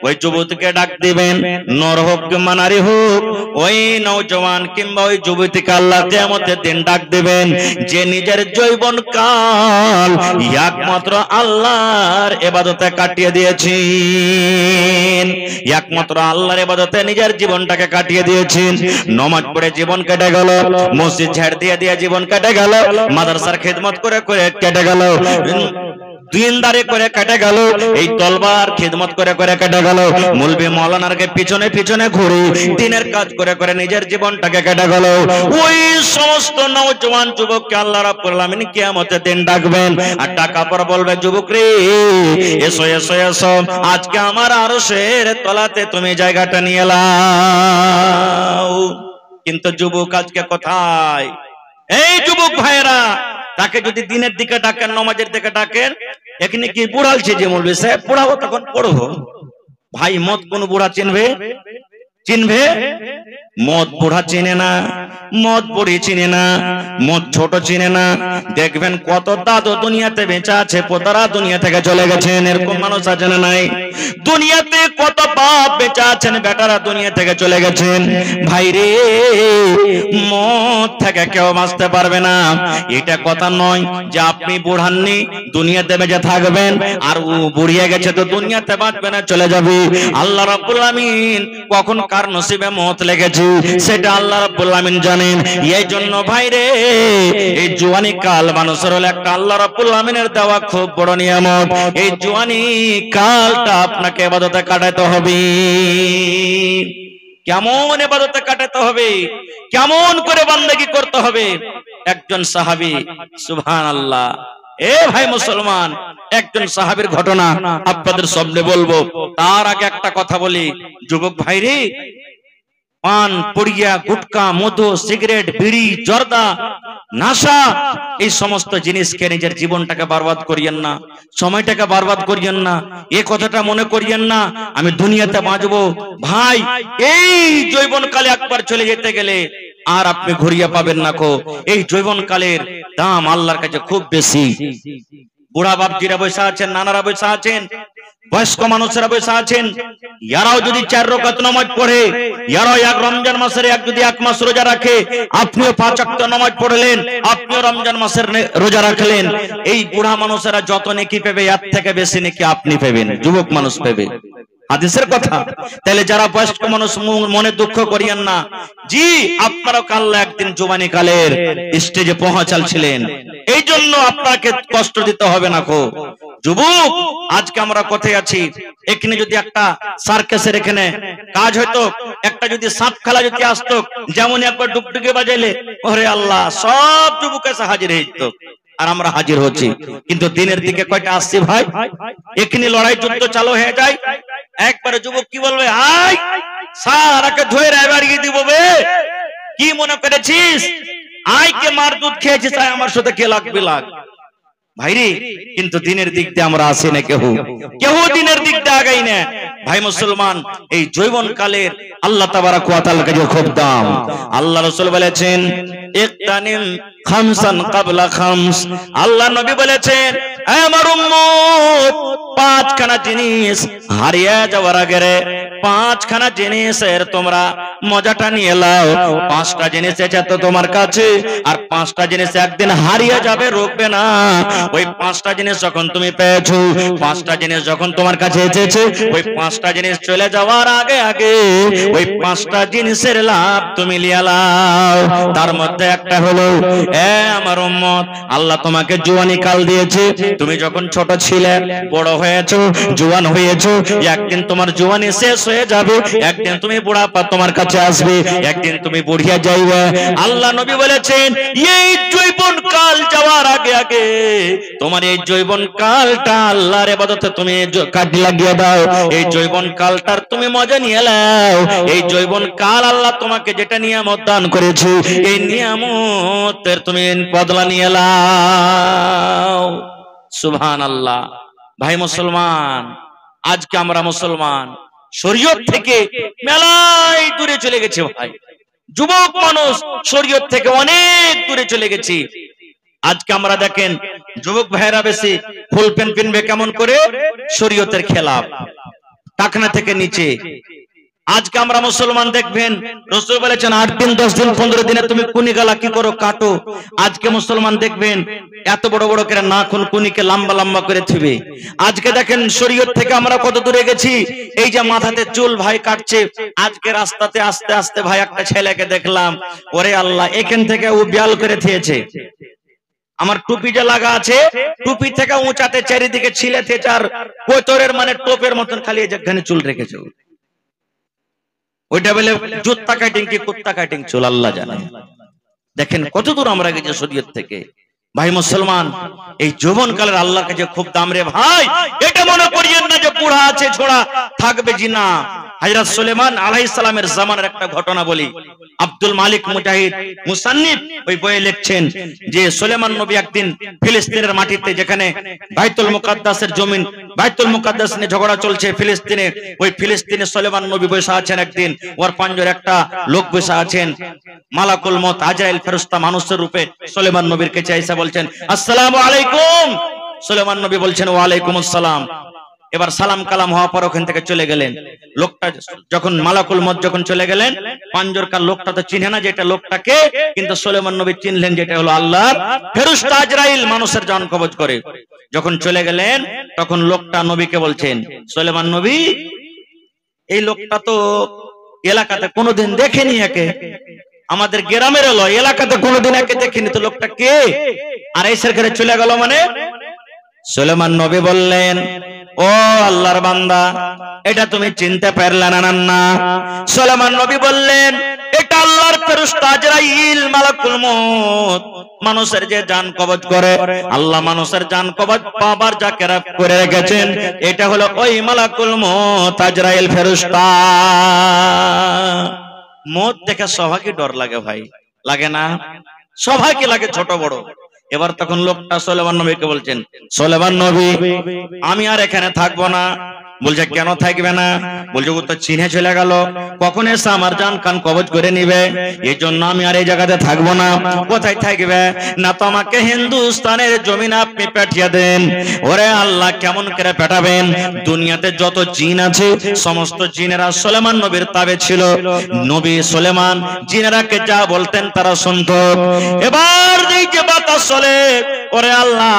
ওই যুবককে ডাক দিবেন, নর হোক কিংবা নারী হোক, ওই নওজওয়ান কিংবা ওই যুবতীকে আল্লাহ কিয়ামতের দিন ডাক দিবেন যে নিজের যৌবন কাল একমাত্র আল্লাহর ইবাদতে কাটিয়ে দিয়েছেন, একমাত্র আল্লাহর ইবাদতে নিজের জীবনটাকে কাটিয়ে দিয়েছেন। নামাজ পড়ে জীবন কেটে গেল, মসজিদ ঝাড় দিয়ে দিয়ে জীবন কেটে গেল, মাদ্রাসার খিদমত করে করে কেটে গেল, দিনদারি করে কেটে গেল, এই তলবার খিদমত করে করে কেটে গেল, মুলবি মাওলানারকে পিছনে পিছনে ঘুরে দিনের কাজ করে করে নিজের জীবনটাকে কেটে গেল। ওই সমস্ত নওজওয়ান যুবককে আল্লাহ রাব্বুল আলামিন কিয়ামতের দিন ডাকবেন, আর ডাকা পর বলবে যুবক রে এসো এসো এসো, আজকে আমার আরশের তলাতে তুমি জায়গাটা নিয়ে এলাও। কিন্তু যুবক আজকে কোথায়? এই যুবক ভাইরা, তাকে যদি দিনের দিকে ডাকেন, নামাজের দিকে ডাকেন, এখানে কি বুড়ালছে যে বলবে সাহেব পড়াবো, তখন পড়বো। ভাই মত কোন বুড়া চিনবে? চিনবে? মদ বুড়া চিনে না, মদ বুড়ি চিনে না, মদ ছোট চিনে না। দেখবেন কত দাদু দুনিয়াতে বেঁচে আছে, পোতারা দুনিয়া থেকে চলে গেছেন, এরকম মানুষ আছে না নাই? দুনিয়াতে কত বাপ বেঁচে আছেন, বেটারা দুনিয়া থেকে চলে গেছেন। ভাই রে, মদ থেকে কেউ বাঁচতে পারবে না। এটা কথা নয় যে আপনি বুড়াননি দুনিয়াতে বেঁচে থাকবেন, আর ও বুড়িয়ে গেছে তো দুনিয়াতে বাঁচবে না, চলে যাবে। আল্লাহ রাব্বুল আমিন কখন কার নসিবে মত লেগেছে সেটা আল্লাহ রাব্বুল আমিন জানেন। এই জন্য ভাই রে, এই জওয়ানি কাল মানুষের হলো একটা আল্লাহ রাব্বুল আমিনের দেওয়া খুব বড় নিয়ামত। এই জওয়ানি কালটা আপনাকে ইবাদতে কাটাতে হবে। কেমন ইবাদতে কাটাতে হবে, কেমন করে বান্দাগি করতে হবে। একজন সাহাবী, সুবহানাল্লাহ, এ ভাই মুসলমান, একজন সাহাবীর ঘটনা আপনাদের সামনে বলবো। তার আগে একটা কথা বলি, যুবক ভাই রে, পান পুড়িয়া গুটকা মধু সিগারেট বিড়ি জর্দা নাশা এই সমস্ত জিনিসকে নিজের জীবনটাকে বরবাদ করিয়েন না, সময়টাকে বরবাদ করিয়েন না। এই কথাটা মনে করিয়েন না আমি দুনিয়াতে বাঁচবো। ভাই এই যৌবনকালে একবার চলে যেতে গেলে আর আপনি ঘুরিয়ে পাবেন না কো। এই যৌবনকালের দাম আল্লাহর কাছে খুব বেশি। বুড়া বাপজিরা বসে আছেন, নানারা বসে আছেন, বয়স্ক মানুষেরা বসে আছেন, ইয়ারাও যদি 4 রাকাত নামাজ পড়ে, ইয়ারাও এক রমজান মাসের যদি 1 মাস রোজা রাখে, আপনিও 5 ওয়াক্ত নামাজ পড়লেন, আপনিও রমজান মাসের রোজা রাখলেন, এই বুড়া মানুষেরা যত নেকি পাবে এর থেকে বেশি নেকি আপনি পাবেন, যুবক মানুষ পাবে। হাদিসের কথা। তাহলে যারা বয়স্ক মানুষ মনে দুঃখ করিয়েন না, জি আপনারও আল্লাহ একদিন জওয়ানি কালের স্টেজে পৌঁছালছিলেন, এই জন্য আপনাকে কষ্ট দিতে হবে না কো। যুবক আজকে আমরা কোথায় আছি? এখানে যদি একটা সার্কাসের এখানে কাজ হতো, একটা যদি সাপ খেলা যদি আসতো, যেমন একবার ডুগডুগে বাজাইলে ওরে আল্লাহ সব যুবক এসে হাজির হয়ে যেত, আর আমরা হাজির হচ্ছি। কিন্তু দিনের দিকে কয়টা আসছে ভাই? এখানে লড়াই যুদ্ধ চালু হয়ে যায়, একবারে যুবক কি বলবে, আয় সারাকে ধরে বাড়িয়ে দিব বে, কি মনে করেছিস আয় কে মার দুধ খেয়েছিস, আয় আমার সাথে কে লাগবে লাগ ভাইরে। কিন্তু দিনের দিক দিয়ে আমরা আসি না, কেউ কেউ দিনের দিক দিয়ে আগাই না ভাই মুসলমান। এই যৌবন কালের আল্লাহ তাবারাক ওয়া তাআলার কাছে খুব দাম। আল্লাহ রাসূল বলেছেন ইকতানিম খামসান ক্বাবলা খামস, আল্লাহ নবী বলেছেন আমার উম্মত পাঁচখানা জিনিস হারিয়ে যাওয়ার আগে পাঁচখানা জিনিসের তোমরা মজাটা নিয়ে নাও। পাঁচটা জিনিস আছে তো তোমার কাছে, আর পাঁচটা জিনিস একদিন হারিয়ে যাবে, রোকবে না। ওই পাঁচটা জিনিস যখন তুমি পেয়েছো, পাঁচটা জিনিস যখন তোমার কাছে এসেছে, ওই পাঁচটা জিনিস চলে যাওয়ার আগে আগে ওই পাঁচটা জিনিসের লাভ তুমি নিয়ে নাও। তার মধ্যে একটা হলো আমার উম্মত, আল্লাহ তোমাকে জওয়ানি কাল দিয়েছে। তুমি যখন ছোট ছিলে, বড় হয়েছো, জওয়ান হয়েছো, একদিন তোমার জওয়ানি শেষ হয়ে যাবে, একদিন তুমি বুড়াপা তোমার কাছে আসবে, একদিন তুমি বুড়িয়া যাইবে। আল্লাহ নবী বলেছেন এই যৌবন কাল যাওয়ার আগে আগে তোমার এই যৌবন কালটা আল্লাহর ইবাদতে তুমি কাজে লাগিয়ে দাও। এই যৌবন কালটার তুমি মজা নিয়ে নাও। এই যৌবন কাল আল্লাহ তোমাকে যেটা নিয়ামত দান করেছে, এই নিয়ামতের তুমি বদলা নিয়ে নাও। সুবহানাল্লাহ। ভাই মুসলমান, আজকে আমরা মুসলমান শরীয়ত থেকে মেলাই দূরে চলে গেছে ভাই। যুবক মানুষ শরীয়ত থেকে অনেক দূরে চলে গেছি। আজকে আমরা দেখেন যুবক ভাইরা বেশি ফুল প্যান্ট পিনবে কেমন করে, শরীয়তের খেলাফ, টাকনা থেকে নিচে। আজকে আমরা মুসলমান দেখবেন রাসূল বলেছেন 8 দিন 10 দিন 15 দিনে তুমি কুনি গালা কি করো কাটো। আজকে মুসলমান দেখবেন এত বড় বড় করে নাখুন কুনিকে লম্বা লম্বা করে থিবে। আজকে দেখেন শরীয়ত থেকে আমরা কত দূরে গেছি। এই যে মাথাতে চুল ভাই কাটছে, আজকে রাস্তাতে আস্তে আস্তে ভাই একটা ছেলেকে দেখলাম, ওরে আল্লাহ এখান থেকে ও বিয়াল করে থিয়েছে। আমার টুপি যে লাগা আছে, টুপি থেকে উঁচাতে চারিদিকে ছিলে থেছে, আর কোতরের মানে টোপের মতন খালি যেখানে চুল রেখেছে, ওইটা বলে জুত্তা কাটিং কি কুত্তা কাটিং চুল, আল্লাহ জানে। দেখেন কত দূর আমরা গেছি শরীয়ত থেকে। ভাই মুসলমান, এই যৌবন কালের আল্লাহর কাছে খুব দাম রে ভাই। এটা মনে করিয়েন না যে বুড়া আছে ছোড়া থাকবে জি না। হযরত সুলেমান আলাইহিস সালামের জামানার একটা ঘটনা বলি। আব্দুল মালিক মুজাহিদ মুসান্নিফ ওই বইয়ে লিখছেন যে সুলেমান নবী একদিন ফিলিস্তিনের মাটিতে, যেখানে বাইতুল মুকাদ্দাসের জমিন, বাইতুল মুকাদ্দাস নিয়ে ঝগড়া চলছে ফিলিস্তিনে, ওই ফিলিস্তিনে সুলেমান নবী বসে আছেন। একদিন ওর পাঞ্জরে একটা লোক বসে আছেন, মালাকুল মউত আজরাইল ফেরেশতা মানুষের রূপে সুলেমান নবীর কাছে এসে বলছেন আসসালামু আলাইকুম। সুলেমান নবী বলছেন ওয়া আলাইকুম আসসালাম। এবার সালাম কালাম হওয়ার পর ওখান থেকে চলে গেলেন। লোকটা যখন মালাকুল মউত যখন চলে গেলেন, পাঞ্জরকার লোকটা তো চিনে না যে এটা লোকটাকে, কিন্তু সুলেমান নবী চিনলেন যে এটা হলো আল্লাহর ফেরেশতা আজরাইল, মানুষের জান কবজ করে। যখন চলে গেলেন তখন লোকটা নবীকে বলছেন সুলেমান নবী এই লোকটা তো এলাকাতে কোনোদিন দেখেনি, একে আমাদের গ্রামের হলো, এলাকাতে কোনোদিন একে দেখিনি, তো লোকটা কে? আর এই সরকারে চলে গেল মানে? সুলেমান নবী বললেন ও আল্লাহর বান্দা, এটা তুমি চিনতে পারলে না? না। সুলেমান নবী বললেন এটা আল্লাহর ফেরেশতা আজরাইল মালাকুল মউত, মানুষের যে জান কবজ করে। আল্লাহ মানুষের জান কবজ পাবার যাকে রাখ করে রেখেছেন, এটা হলো ওই মালাকুল মউত আজরাইল ফেরেশতা। মউত দেখে সবাইকে ডর লাগে ভাই, লাগে না? সবাইকে লাগে, ছোট বড়। এবার তখন লোকটা সুলেমান নবীকে বলছেন সুলেমান নবী আমি আর এখানে থাকবো না। বলছে কেন থাকবে না? বলছে ও তো চিনে চলে গেল, কখন এসে আমার জান কান কবজ করে নিবে, এই জন্য আমি আর এই জায়গাতে থাকবো না। কোথায় থাকবে? না তো আমাকে হিন্দুস্তানের জমিন আপনি পাঠিয়ে দেন। ওরে আল্লাহ, কেমন করে পাঠাবেন? দুনিয়াতে যত জিন আছে সমস্ত জিনেরা সুলেমান নবীর তাবে ছিল। নবী সুলেমান জিনেরাকে যা বলতেন তারা শুনতো। এবার এই যে বাতাস চলে, ওরে আল্লাহ,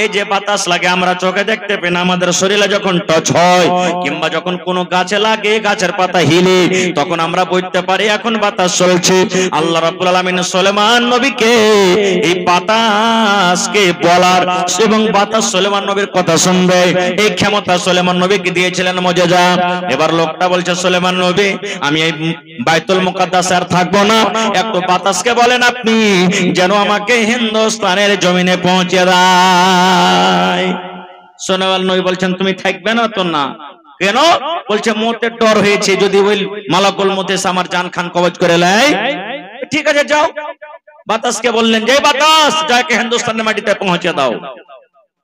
এই যে বাতাস লাগে আমরা চোখে দেখতে পাই না, আমাদের শরীরে যখন টচ হয় কিংবা যখন কোনো গাছে লাগে, গাছের পাতা হিলে, তখন আমরা বুঝতে পারি এখন বাতাস চলছে। আল্লাহ রাব্বুল আলামিন সুলাইমান নবীকে এই বাতাসকে বলার এবং বাতাস সুলাইমান নবীর কথা শুনবে এই ক্ষমতা সুলাইমান নবীকে দিয়েছিলেন মুজিজা। এবার লোকটা বলছে, সুলাইমান নবী, আমি এই বাইতুল মুকাদ্দাসে আর থাকবো না, একটু বাতাসকে বলেন আপনি যেন আমাকে হিন্দুস্তানের জমিনে পৌঁছে দেয়। সুলাইমান নবী বলছেন, তুমি থাকবে না তো? না। কেন? বলছে মতের ডর হয়েছে, যদি ওই মালাকুল মউত এসে আমার জান খান কবজ করে নেয়। ঠিক আছে যাও। বাতাসকে বললেন, যে বাতাস, যাকে হিন্দুস্তানের মাটিতে পৌঁছে দাও।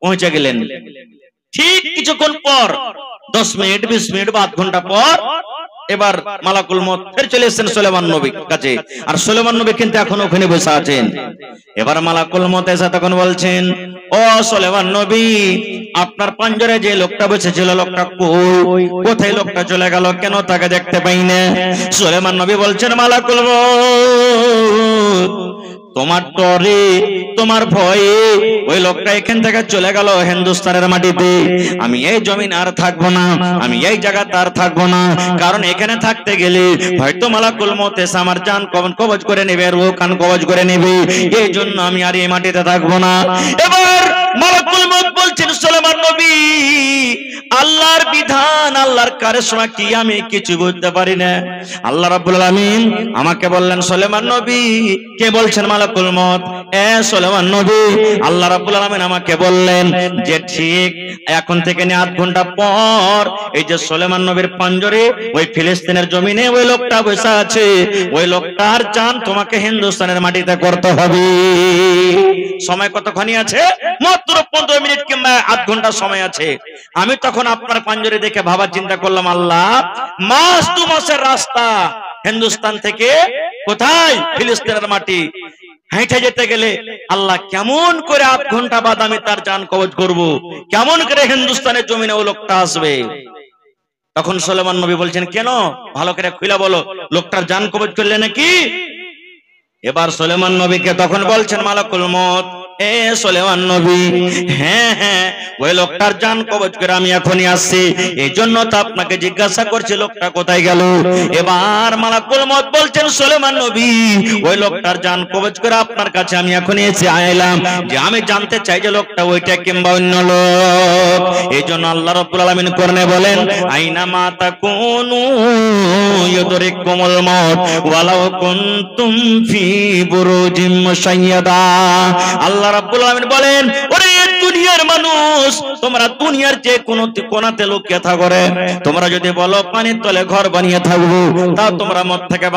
পৌঁছে গেলেন। ঠিক কিছুক্ষণ পর, 10 মিনিট 20 মিনিট বা আধ ঘন্টা পর, এবার মালাকুল মউত ফের চলে এসেছেন সুলাইমান নবীর কাছে। আর সুলাইমান নবী কিন্তু এখন ওখানে বসে আছেন। এবার মালাকুল মউত এসে তখন বলছেন, ও সুলাইমান নবী, আপনার পাঞ্জরে যে লোকটা বসেছিল, লোকটা কই? কোথায় লোকটা চলে গেল? কেন তাকে দেখতে পাই না? সুলাইমান নবী বলছেন, মালাকুল মউত, তোমার ডরে, তোমার ভয়ে ওই লোকটা এখান থেকে চলে গেল হিন্দুস্তানের মাটিতে। আমি এই জমিন আর থাকবো না, আমি এই জায়গাতে আর থাকবো না, কারণ এখানে থাকতে গেলে হয়তো মালাকুল মউত এসে আমার জান কবজ করে নেবে, রূহ কান কবজ করে নেবে, এই জন্য আমি আর এই মাটিতে থাকবো না। এবার মালাকুল মউত বলছেন, সুলাইমান নবী, আল্লাহর বিধান, আল্লাহর কারিশমা কি আমি কিছু বুঝতে পারি না। আল্লাহ রাব্বুল আলামিন আমাকে বললেন, সুলাইমান নবী, কে বলছেন? মালাকুল মউত। সুলাইমান নবী, আল্লাহ রাব্বুল আলামিন আমাকে বললেন যে ঠিক এখন থেকে নিয়ে আধ ঘন্টা পর এই যে সুলাইমান নবীর পাঞ্জরে ওই ফিলিস্তিনের জমিনে ওই লোকটা বসে আছে, ওই লোকটার জান তোমাকে হিন্দুস্তানের মাটিতে করতে হবে। সময় কতখানি আছে? মাত্র 15 মিনিট কিংবা আধ ঘন্টা সময় আছে। আমি তখন আপনার পাঞ্জরে দেখে ভাবার চিন্তা করলাম, আল্লাহ, মাস 2 মাসের রাস্তা হিন্দুস্তান থেকে কোথায়? ফিলিস্তিনের মাটি। হেঁটে যেতে গেলে আল্লাহ কেমন করে আধ ঘন্টা বাদ আমি তার জান কবজ করব? কেমন করে হিন্দুস্তানের জমিনে ও লোকটা আসবে? তখন সুলাইমান নবী বলছেন, কেন? ভালো করে খুলে বলো, লোকটার জান কবজ করলে নাকি? এবার সুলাইমান নবীকে তখন বলছেন মালাকুল মউত, সুলাইমান নবী, হ্যাঁ হ্যাঁ, ওই লোকটার জান কবজ করে আমি এখনই আসছি, এই জন্য তো আপনাকে জিজ্ঞাসা করছি লোকটা কোথায় গেল। এবার মালাকুল মউত বলছেন, সুলাইমান নবী, ওই লোকটার জান কবজ করে আপনার কাছে আমি এখনই এসে আইলাম, যে আমি জানতে চাই যে লোকটা ওইটা কিংবা অন্য লোক। এই জন্য আল্লাহ রাব্বুল আলামিন কোরআনে বলেন, আইনা মা তাকুনু ইউদরিকুমুল মউত ওয়ালাউ কুনতুম ফি বুরুজিম মুশাইয়াদা। আল্লাহ রাব্বুল আলামিন বলেন, ওরে দুনিয়ার মানুষ, তোমরা দুনিয়ার যে কোনো কোণাতে লুকিয়ে থাকো রে, তোমরা যদি বলো পানির তলে ঘর বানিয়ে থাকবো, তাও তোমরা মত থেকে